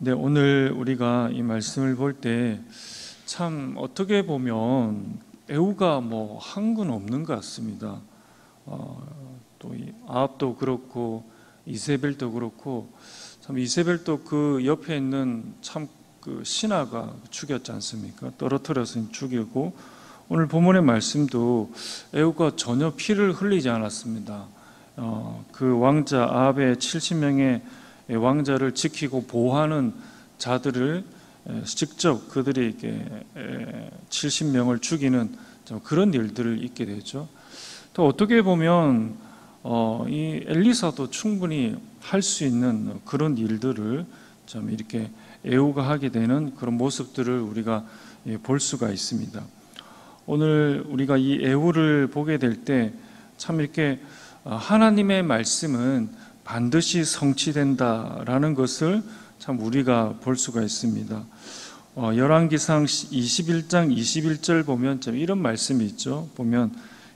네, 오늘 우리가 이 말씀을 볼 때 참 어떻게 보면 애우가 한 건 없는 것 같습니다. 또 이 아합도 그렇고 이세벨도 그렇고, 참 이세벨도 그 옆에 있는 참 그 신하가 죽였지 않습니까? 떨어뜨려서 죽이고, 오늘 본문의 말씀도 애우가 전혀 피를 흘리지 않았습니다. 그 왕자 아합의 70명의 왕자를 지키고 보호하는 자들을 직접 그들에게 70명을 죽이는 그런 일들을 있게 되죠. 또 어떻게 보면 이 엘리사도 충분히 할 수 있는 그런 일들을 좀 이렇게 애우가 하게 되는 그런 모습들을 우리가 볼 수가 있습니다. 오늘 우리가 이 애우를 보게 될 때 참 이렇게 하나님의 말씀은 반드시 성취된다라는 것을 참 우리가 볼 수가 있습니다. 열왕기상 21장 21절 보면 참 이런 말씀이 있죠. 보면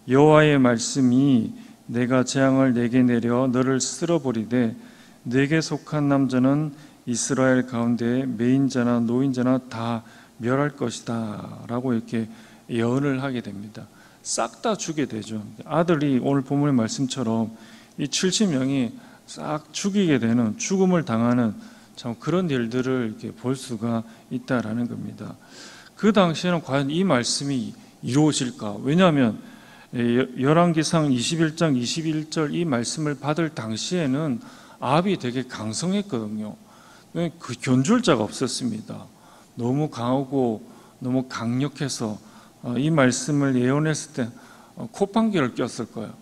여호와의 말씀이 내가 재앙을 내게 내려 너를 쓸어버리되 내게 속한 남자는 이스라엘 가운데 매인자나 노인자나 다 멸할 것이다 라고 이렇게 예언을 하게 됩니다. 싹 다 주게 되죠. 아들이 오늘 본문의 말씀처럼 이 70명이 싹 죽이게 되는, 죽음을 당하는 참 그런 일들을 이렇게 볼 수가 있다라는 겁니다. 그 당시에는 과연 이 말씀이 이루어질까? 왜냐하면 열왕기상 21장 21절 이 말씀을 받을 당시에는 아합이 되게 강성했거든요. 그 견줄 자가 없었습니다. 너무 강하고 너무 강력해서 이 말씀을 예언했을 때 콧방귀를 꼈을 거예요.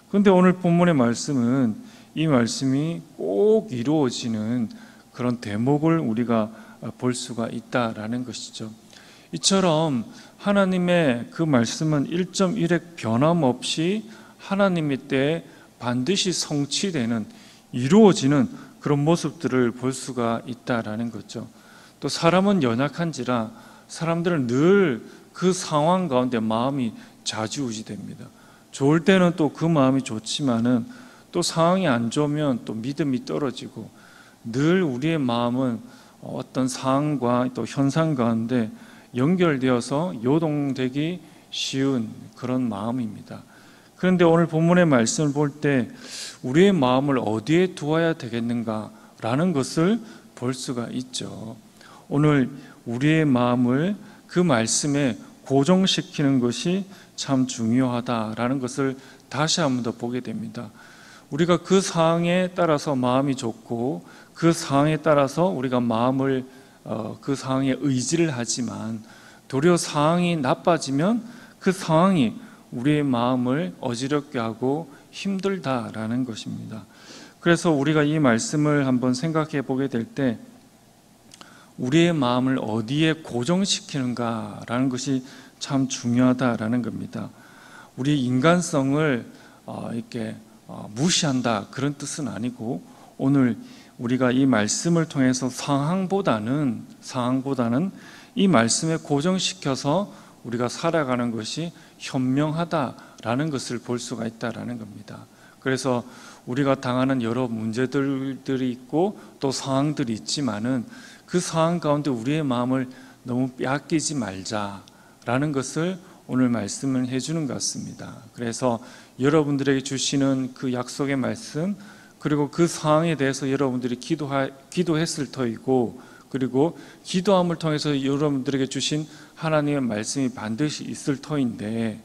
그런데 오늘 본문의 말씀은 이 말씀이 꼭 이루어지는 그런 대목을 우리가 볼 수가 있다라는 것이죠. 이처럼 하나님의 그 말씀은 1.1획 변함없이 하나님의 때에 반드시 성취되는, 이루어지는 그런 모습들을 볼 수가 있다라는 거죠. 또 사람은 연약한지라 사람들은 늘 그 상황 가운데 마음이 좌지우지됩니다. 좋을 때는 또 그 마음이 좋지만은 또 상황이 안 좋으면 또 믿음이 떨어지고, 늘 우리의 마음은 어떤 상황과 또 현상 가운데 연결되어서 요동되기 쉬운 그런 마음입니다. 그런데 오늘 본문의 말씀을 볼 때 우리의 마음을 어디에 두어야 되겠는가라는 것을 볼 수가 있죠. 오늘 우리의 마음을 그 말씀에 고정시키는 것이 참 중요하다라는 것을 다시 한 번 더 보게 됩니다. 우리가 그 상황에 따라서 마음이 좋고 그 상황에 따라서 우리가 마음을 그 상황에 의지를 하지만, 도리어 상황이 나빠지면 그 상황이 우리의 마음을 어지럽게 하고 힘들다라는 것입니다. 그래서 우리가 이 말씀을 한번 생각해 보게 될 때 우리의 마음을 어디에 고정시키는가라는 것이 참 중요하다라는 겁니다. 우리 인간성을 이렇게 무시한다 그런 뜻은 아니고, 오늘 우리가 이 말씀을 통해서 상황보다는 이 말씀에 고정시켜서 우리가 살아가는 것이 현명하다라는 것을 볼 수가 있다라는 겁니다. 그래서 우리가 당하는 여러 문제들이 있고 또 상황들이 있지만은 그 상황 가운데 우리의 마음을 너무 빼앗기지 말자라는 것을 오늘 말씀을 해주는 것 같습니다. 그래서 여러분들에게 주시는 그 약속의 말씀, 그리고 그 상황에 대해서 여러분들이 기도했을 터이고, 그리고 기도함을 통해서 여러분들에게 주신 하나님의 말씀이 반드시 있을 터인데,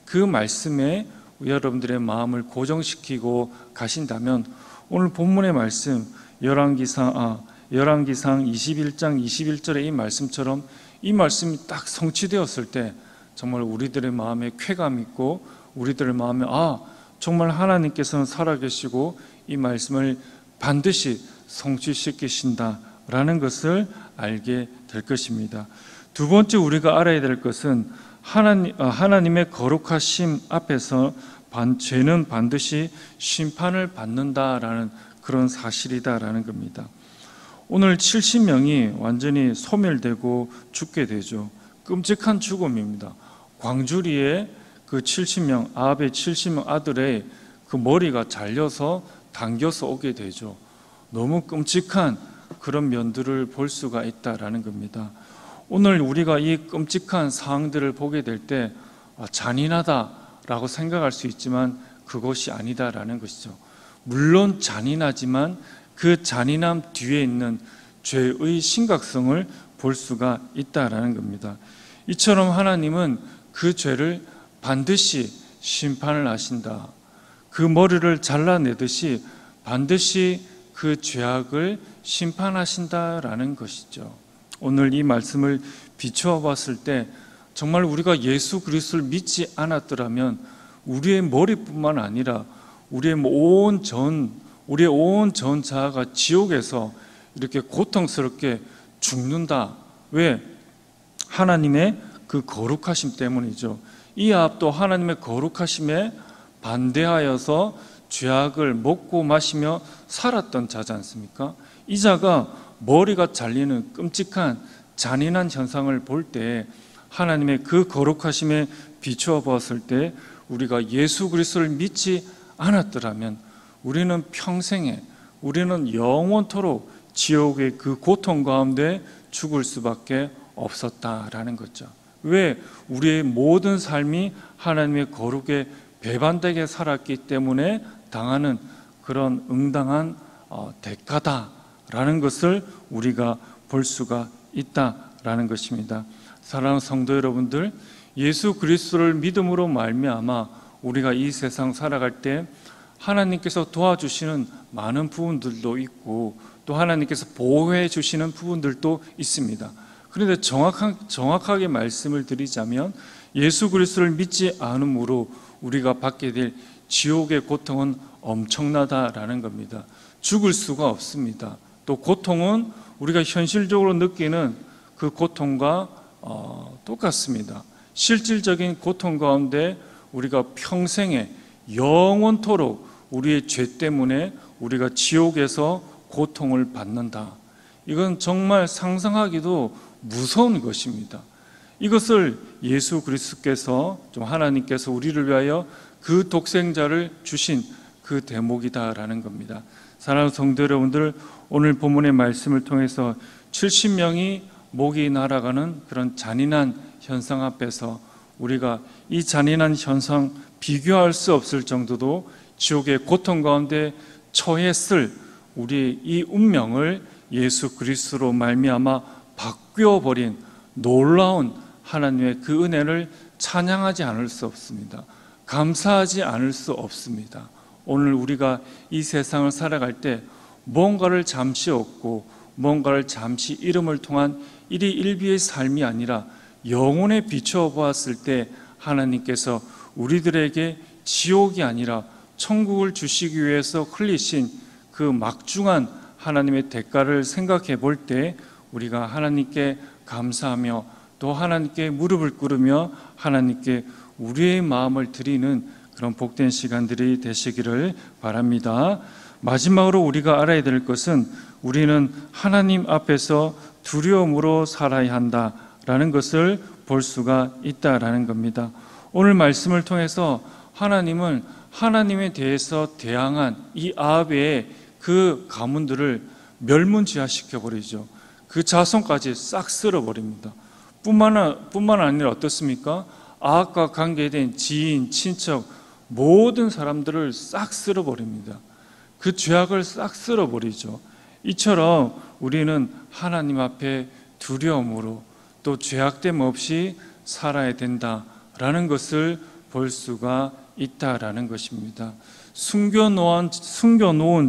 그 말씀에 여러분들의 마음을 고정시키고 가신다면 오늘 본문의 말씀 열왕기상 21장 21절의 이 말씀처럼 이 말씀이 딱 성취되었을 때 정말 우리들의 마음에 쾌감 있고, 우리들의 마음에 정말 하나님께서는 살아계시고 이 말씀을 반드시 성취시키신다라는 것을 알게 될 것입니다. 두 번째 우리가 알아야 될 것은 하나님의 거룩하심 앞에서 죄는 반드시 심판을 받는다라는 그런 사실이다라는 겁니다. 오늘 70명이 완전히 소멸되고 죽게 되죠. 끔찍한 죽음입니다. 광주리에 그 70명, 아합의 70명 아들의 그 머리가 잘려서 당겨서 오게 되죠. 너무 끔찍한 그런 면들을 볼 수가 있다라는 겁니다. 오늘 우리가 이 끔찍한 상황들을 보게 될 때 잔인하다라고 생각할 수 있지만 그것이 아니다라는 것이죠. 물론 잔인하지만 그 잔인함 뒤에 있는 죄의 심각성을 볼 수가 있다라는 겁니다. 이처럼 하나님은 그 죄를 반드시 심판을 하신다. 그 머리를 잘라내듯이 반드시 그 죄악을 심판하신다라는 것이죠. 오늘 이 말씀을 비추어 봤을 때 정말 우리가 예수 그리스도를 믿지 않았더라면 우리의 머리뿐만 아니라 우리의 온 전 자아가 지옥에서 이렇게 고통스럽게 죽는다. 왜? 하나님의 그 거룩하심 때문이죠. 이 아합도 하나님의 거룩하심에 반대하여서 죄악을 먹고 마시며 살았던 자지 않습니까? 이 자가 머리가 잘리는 끔찍한 잔인한 현상을 볼 때 하나님의 그 거룩하심에 비추어 보았을 때 우리가 예수 그리스도를 믿지 않았더라면 우리는 평생에, 우리는 영원토록 지옥의 그 고통 가운데 죽을 수밖에 없었다라는 거죠. 왜? 우리의 모든 삶이 하나님의 거룩에 배반되게 살았기 때문에 당하는 그런 응당한 대가다라는 것을 우리가 볼 수가 있다라는 것입니다. 사랑하는 성도 여러분들, 예수 그리스도를 믿음으로 말미암아 우리가 이 세상 살아갈 때 하나님께서 도와주시는 많은 부분들도 있고 또 하나님께서 보호해 주시는 부분들도 있습니다. 그런데 정확하게 말씀을 드리자면 예수 그리스도를 믿지 않음으로 우리가 받게 될 지옥의 고통은 엄청나다라는 겁니다. 죽을 수가 없습니다. 또 고통은 우리가 현실적으로 느끼는 그 고통과 똑같습니다. 실질적인 고통 가운데 우리가 평생에 영원토록 우리의 죄 때문에 우리가 지옥에서 고통을 받는다. 이건 정말 상상하기도 무서운 것입니다. 이것을 예수 그리스도께서 하나님께서 우리를 위하여 그 독생자를 주신 그 대목이다라는 겁니다. 사랑하는 성도 여러분들, 오늘 본문의 말씀을 통해서 70명이 목이 날아가는 그런 잔인한 현상 앞에서 우리가 이 잔인한 현상 비교할 수 없을 정도로 지옥의 고통 가운데 처했을 우리의 이 운명을 예수 그리스도로 말미암아 바뀌어버린 놀라운 하나님의 그 은혜를 찬양하지 않을 수 없습니다. 감사하지 않을 수 없습니다. 오늘 우리가 이 세상을 살아갈 때 뭔가를 잠시 얻고 뭔가를 잠시 잃음을 통한 일희일비의 삶이 아니라 영혼에 비추어 보았을 때 하나님께서 우리들에게 지옥이 아니라 천국을 주시기 위해서 흘리신 그 막중한 하나님의 대가를 생각해 볼 때 우리가 하나님께 감사하며 또 하나님께 무릎을 꿇으며 하나님께 우리의 마음을 드리는 그런 복된 시간들이 되시기를 바랍니다. 마지막으로 우리가 알아야 될 것은 우리는 하나님 앞에서 두려움으로 살아야 한다라는 것을 볼 수가 있다라는 겁니다. 오늘 말씀을 통해서 하나님은 하나님에 대해서 대항한 이 아합의 그 가문들을 멸문지화시켜 버리죠. 그 자손까지 싹 쓸어버립니다. 뿐만 아니라 어떻습니까? 아합과 관계된 지인, 친척 모든 사람들을 싹 쓸어버립니다. 그 죄악을 싹 쓸어버리죠. 이처럼 우리는 하나님 앞에 두려움으로 또 죄악됨 없이 살아야 된다라는 것을 볼 수가 있다라는 것입니다. 숨겨놓은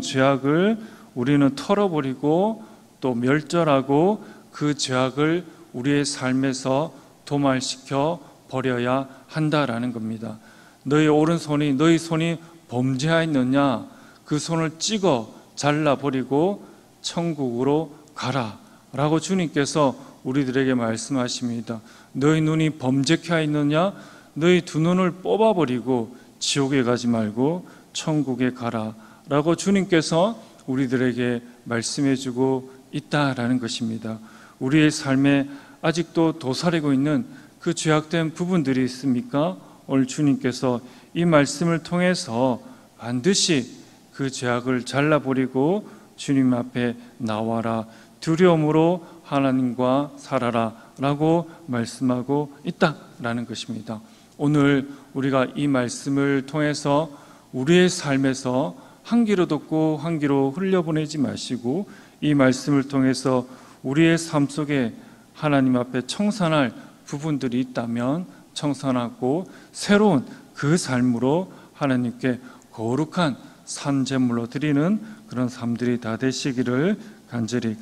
죄악을 우리는 털어버리고 또 멸절하고 그 죄악을 우리의 삶에서 도말시켜 버려야 한다라는 겁니다. 너희 오른손이 너희 손이 범죄하였느냐? 그 손을 찍어 잘라버리고 천국으로 가라 라고 주님께서 우리들에게 말씀하십니다. 너희 눈이 범죄케 있느냐? 너희 두 눈을 뽑아버리고 지옥에 가지 말고 천국에 가라 라고 주님께서 우리들에게 말씀해주고 있다라는 것입니다. 우리의 삶에 아직도 도사리고 있는 그 죄악된 부분들이 있습니까? 오늘 주님께서 이 말씀을 통해서 반드시 그 죄악을 잘라버리고 주님 앞에 나와라, 두려움으로 하나님과 살아라라고 말씀하고 있다라는 것입니다. 오늘 우리가 이 말씀을 통해서 우리의 삶에서 한 귀로 듣고 한 귀로 흘려보내지 마시고 이 말씀을 통해서 우리의 삶 속에 하나님 앞에 청산할 부분들이 있다면 청산하고 새로운 그 삶으로 하나님께 거룩한 산제물로 드리는 그런 삶들이 다 되시기를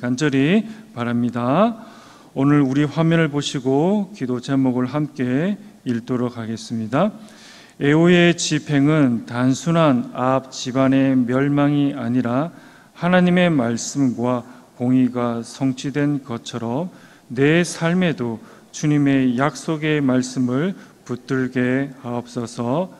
간절히 바랍니다. 오늘 우리 화면을 보시고 기도 제목을 함께 읽도록 하겠습니다. 에호의 집행은 단순한 아합 집안의 멸망이 아니라 하나님의 말씀과 공의가 성취된 것처럼 내 삶에도 주님의 약속의 말씀을 붙들게 하옵소서.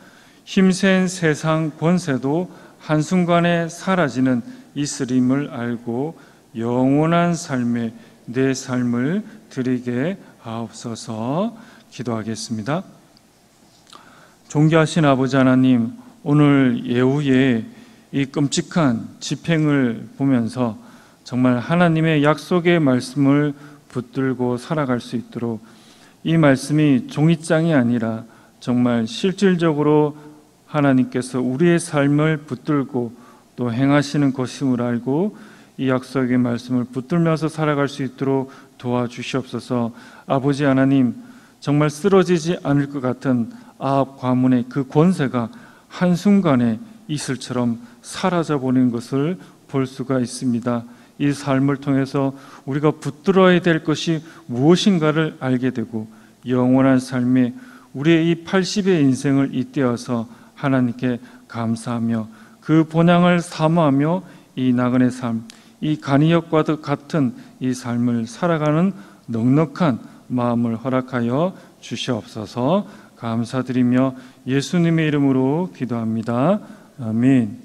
힘센 세상 권세도 한순간에 사라지는 있으림을 알고 영원한 삶에 내 삶을 드리게 하옵소서. 기도하겠습니다. 존귀하신 아버지 하나님, 오늘 예후의 이 끔찍한 집행을 보면서 정말 하나님의 약속의 말씀을 붙들고 살아갈 수 있도록 이 말씀이 종이장이 아니라 정말 실질적으로 하나님께서 우리의 삶을 붙들고 또 행하시는 것임을 알고 이 약속의 말씀을 붙들면서 살아갈 수 있도록 도와주시옵소서. 아버지 하나님, 정말 쓰러지지 않을 것 같은 아합 가문의 그 권세가 한순간에 이슬처럼 사라져버리는 것을 볼 수가 있습니다. 이 삶을 통해서 우리가 붙들어야 될 것이 무엇인가를 알게 되고 영원한 삶에 우리의 이 80의 인생을 잇대어서 하나님께 감사하며 그 본향을 사모하며 이 나그네 삶, 이 간이역과 같은 이 삶을 살아가는 넉넉한 마음을 허락하여 주시옵소서. 감사드리며 예수님의 이름으로 기도합니다. 아멘.